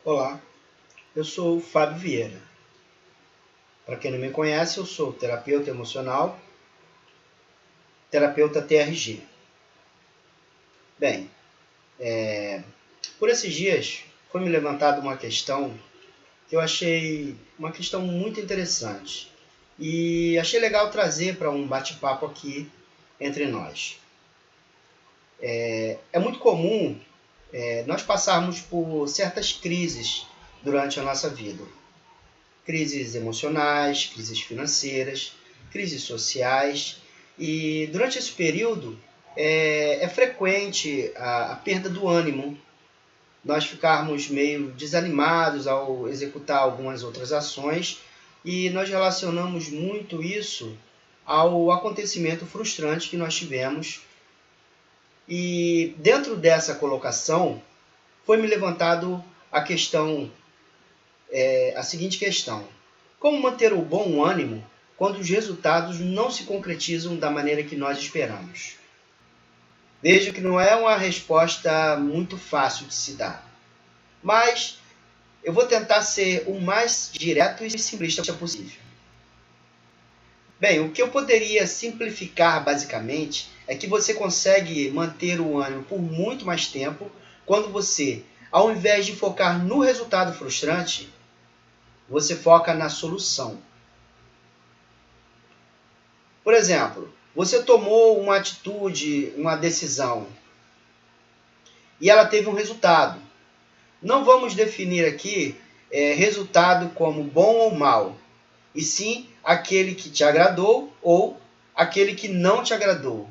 Olá, eu sou o Fábio Vieira. Para quem não me conhece, eu sou terapeuta emocional, terapeuta TRG. Bem, por esses dias foi me levantada uma questão que eu achei uma questão muito interessante e achei legal trazer para um bate-papo aqui entre nós. É muito comum nós passarmos por certas crises durante a nossa vida. Crises emocionais, crises financeiras, crises sociais. E durante esse período é frequente a perda do ânimo, nós ficarmos meio desanimados ao executar algumas outras ações e nós relacionamos muito isso ao acontecimento frustrante que nós tivemos. E dentro dessa colocação foi me levantado a seguinte questão: como manter o bom ânimo quando os resultados não se concretizam da maneira que nós esperamos? Vejo que não é uma resposta muito fácil de se dar, mas eu vou tentar ser o mais direto e simplista possível. Bem, o que eu poderia simplificar basicamente é que você consegue manter o ânimo por muito mais tempo quando você, ao invés de focar no resultado frustrante, você foca na solução. Por exemplo, você tomou uma atitude, uma decisão, e ela teve um resultado. Não vamos definir aqui resultado como bom ou mal, e sim aquele que te agradou ou aquele que não te agradou.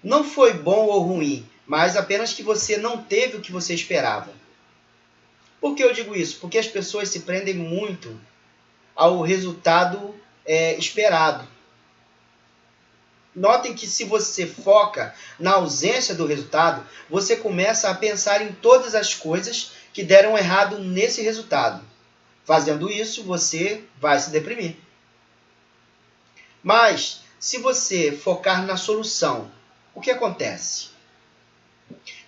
Não foi bom ou ruim, mas apenas que você não teve o que você esperava. Por que eu digo isso? Porque as pessoas se prendem muito ao resultado esperado. Notem que se você foca na ausência do resultado, você começa a pensar em todas as coisas que deram errado nesse resultado. Fazendo isso, você vai se deprimir. Mas, se você focar na solução, o que acontece?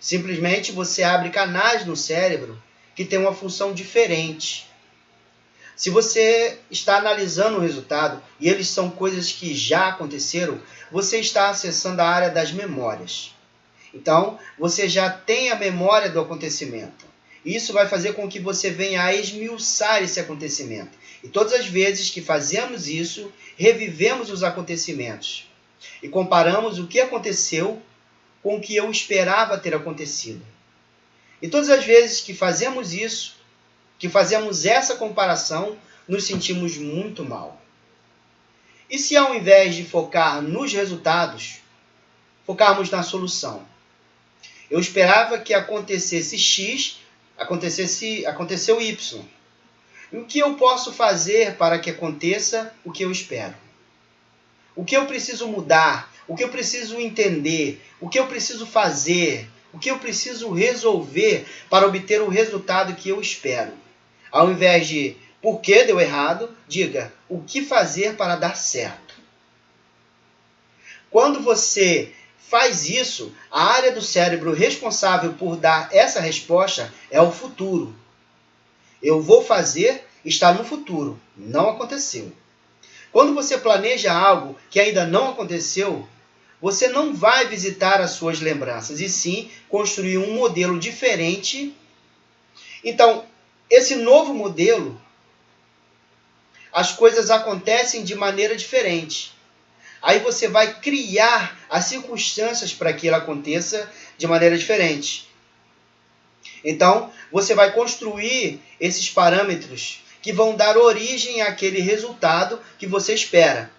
Simplesmente você abre canais no cérebro que têm uma função diferente. Se você está analisando o resultado e eles são coisas que já aconteceram, você está acessando a área das memórias. Então, você já tem a memória do acontecimento. Isso vai fazer com que você venha a esmiuçar esse acontecimento. E todas as vezes que fazemos isso, revivemos os acontecimentos e comparamos o que aconteceu com o que eu esperava ter acontecido. E todas as vezes que fazemos isso, que fazemos essa comparação, nos sentimos muito mal. E se ao invés de focar nos resultados, focarmos na solução? Eu esperava que acontecesse X, aconteceu Y. E o que eu posso fazer para que aconteça o que eu espero? O que eu preciso mudar? O que eu preciso entender? O que eu preciso fazer? O que eu preciso resolver para obter o resultado que eu espero? Ao invés de por que deu errado, diga o que fazer para dar certo. Quando você faz isso, a área do cérebro responsável por dar essa resposta é o futuro. Eu vou fazer está no futuro, não aconteceu. Quando você planeja algo que ainda não aconteceu, você não vai visitar as suas lembranças, e sim construir um modelo diferente. Então, esse novo modelo, as coisas acontecem de maneira diferente. Aí você vai criar as circunstâncias para que ela aconteça de maneira diferente. Então, você vai construir esses parâmetros que vão dar origem àquele resultado que você espera.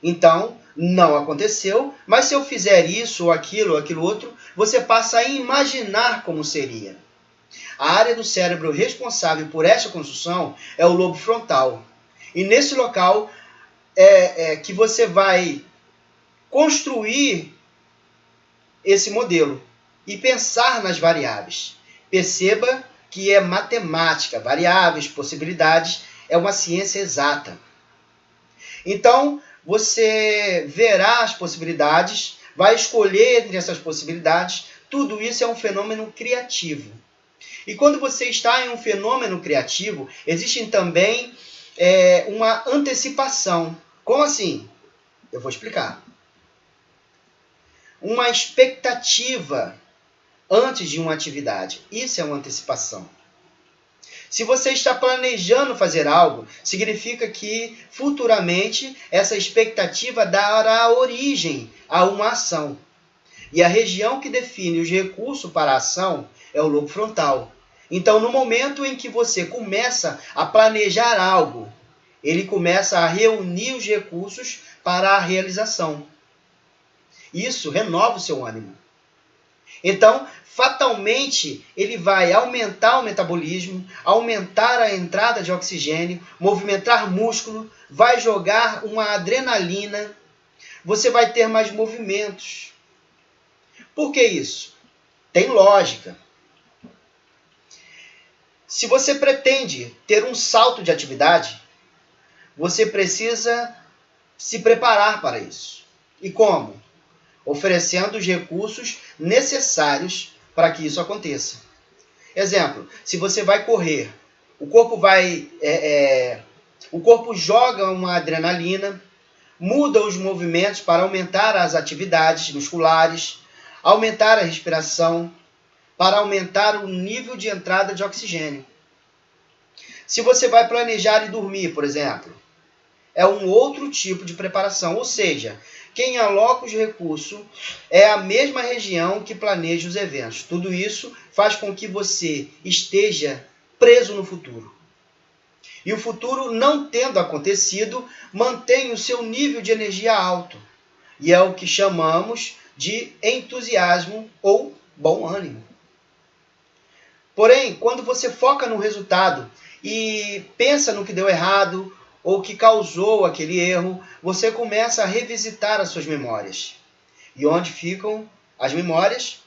Então, não aconteceu, mas se eu fizer isso ou aquilo outro, você passa a imaginar como seria. A área do cérebro responsável por essa construção é o lobo frontal. E nesse local que você vai construir esse modelo e pensar nas variáveis. Perceba que é matemática, variáveis, possibilidades, é uma ciência exata. Então, você verá as possibilidades, vai escolher entre essas possibilidades, tudo isso é um fenômeno criativo. E quando você está em um fenômeno criativo, existe também uma antecipação. Como assim? Eu vou explicar. Uma expectativa antes de uma atividade. Isso é uma antecipação. Se você está planejando fazer algo, significa que futuramente essa expectativa dará origem a uma ação. E a região que define os recursos para a ação é o lobo frontal. Então, no momento em que você começa a planejar algo, ele começa a reunir os recursos para a realização. Isso renova o seu ânimo. Então, fatalmente, ele vai aumentar o metabolismo, aumentar a entrada de oxigênio, movimentar músculo, vai jogar uma adrenalina, você vai ter mais movimentos. Por que isso? Tem lógica. Se você pretende ter um salto de atividade, você precisa se preparar para isso. E como? Oferecendo os recursos necessários para que isso aconteça. Exemplo, se você vai correr, o corpo joga uma adrenalina, muda os movimentos para aumentar as atividades musculares, aumentar a respiração, para aumentar o nível de entrada de oxigênio. Se você vai planejar e dormir, por exemplo, é um outro tipo de preparação, ou seja, quem aloca os recursos é a mesma região que planeja os eventos. Tudo isso faz com que você esteja preso no futuro. E o futuro, não tendo acontecido, mantém o seu nível de energia alto. E é o que chamamos de entusiasmo ou bom ânimo. Porém, quando você foca no resultado e pensa no que deu errado ou que causou aquele erro, você começa a revisitar as suas memórias. E onde ficam as memórias?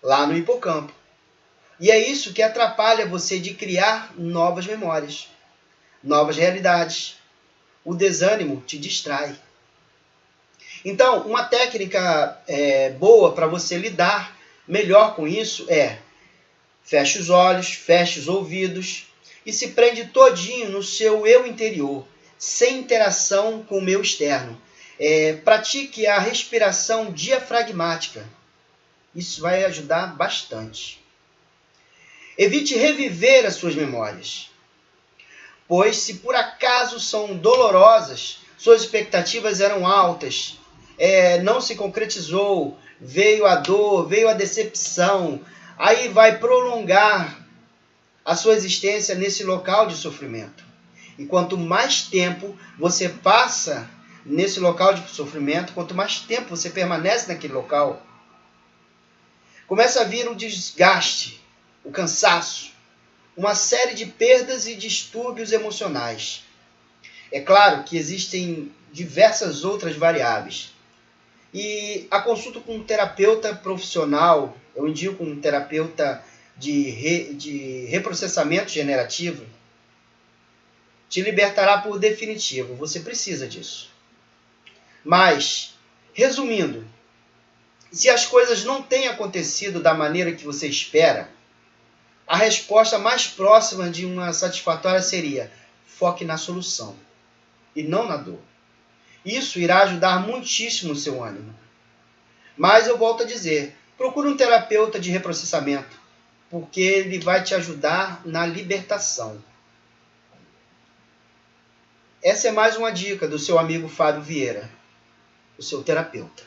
Lá no hipocampo. E é isso que atrapalha você de criar novas memórias, novas realidades. O desânimo te distrai. Então, uma técnica boa para você lidar melhor com isso é: feche os olhos, feche os ouvidos e se prende todinho no seu eu interior, sem interação com o meu externo. Pratique a respiração diafragmática. Isso vai ajudar bastante. Evite reviver as suas memórias, pois se por acaso são dolorosas, suas expectativas eram altas, não se concretizou, veio a dor, veio a decepção, aí vai prolongar a sua existência nesse local de sofrimento. E quanto mais tempo você passa nesse local de sofrimento, quanto mais tempo você permanece naquele local, começa a vir o desgaste, o cansaço, uma série de perdas e distúrbios emocionais. É claro que existem diversas outras variáveis. E a consulta com um terapeuta profissional, eu indico um terapeuta de reprocessamento generativo, te libertará por definitivo. Você precisa disso. Mas, resumindo, se as coisas não têm acontecido da maneira que você espera, a resposta mais próxima de uma satisfatória seria: foque na solução e não na dor. Isso irá ajudar muitíssimo o seu ânimo. Mas eu volto a dizer, procure um terapeuta de reprocessamento, porque ele vai te ajudar na libertação. Essa é mais uma dica do seu amigo Fábio Vieira, o seu terapeuta.